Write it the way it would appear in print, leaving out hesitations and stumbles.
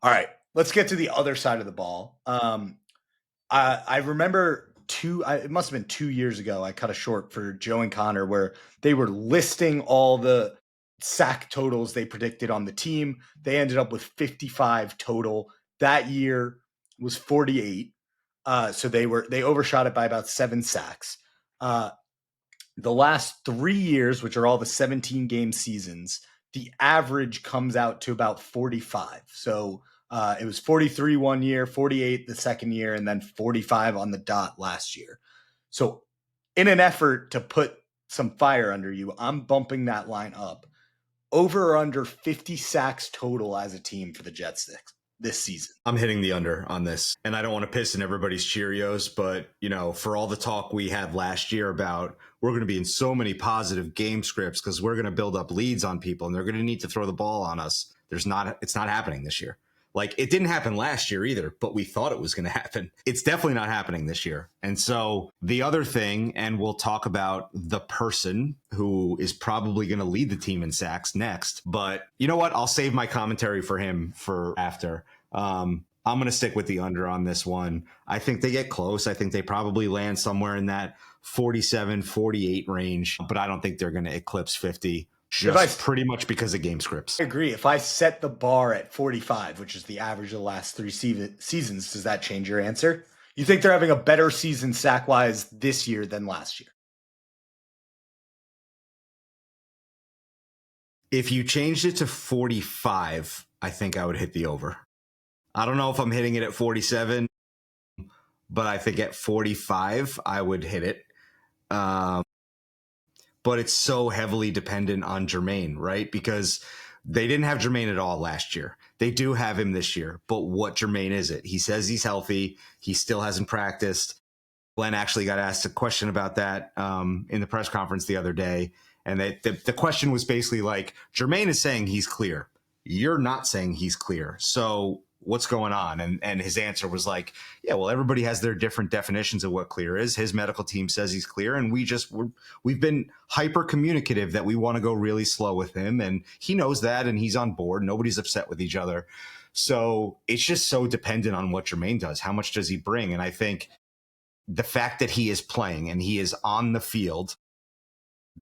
All right, let's get to the other side of the ball. I remember it must have been 2 years ago. I cut a short for Joe and Connor where they were listing all the sack totals they predicted on the team. They ended up with 55 total. That year was 48. So they overshot it by about 7 sacks. Uh, the last 3 years, which are all the 17 game seasons, the average comes out to about 45. So it was 43 one year, 48 the second year, and then 45 on the dot last year. So, in an effort to put some fire under you, I'm bumping that line up over or under 50 sacks total as a team for the Jets this season. I'm hitting the under on this, and I don't want to piss in everybody's Cheerios, but for all the talk we had last year about we're going to be in so many positive game scripts because we're going to build up leads on people and they're going to need to throw the ball on us. It's not happening this year. Like, it didn't happen last year either, but we thought it was going to happen. It's definitely not happening this year. And so the other thing, and we'll talk about the person who is probably going to lead the team in sacks next, but you know what? I'll save my commentary for him for after. I'm going to stick with the under on this one. I think they get close. I think they probably land somewhere in that 47, 48 range, but I don't think they're going to eclipse 50. Pretty much because of game scripts. I agree. If I set the bar at 45, which is the average of the last 3 seasons, does that change your answer? You think they're having a better season sack-wise this year than last year? If you changed it to 45, I think I would hit the over. I don't know if I'm hitting it at 47, but I think at 45, I would hit it. But it's so heavily dependent on Jermaine, right? Because they didn't have Jermaine at all last year. They do have him this year, but what Jermaine is it? He says he's healthy. He still hasn't practiced. Glenn actually got asked a question about that in the press conference the other day. And the question was basically like, Jermaine is saying he's clear. You're not saying he's clear. So what's going on? And his answer was like, yeah, well, everybody has their different definitions of what clear is. His medical team says he's clear. And we've been hyper communicative that we want to go really slow with him. And he knows that, and he's on board. Nobody's upset with each other. So it's just so dependent on what Jermaine does. How much does he bring? And I think the fact that he is playing and he is on the field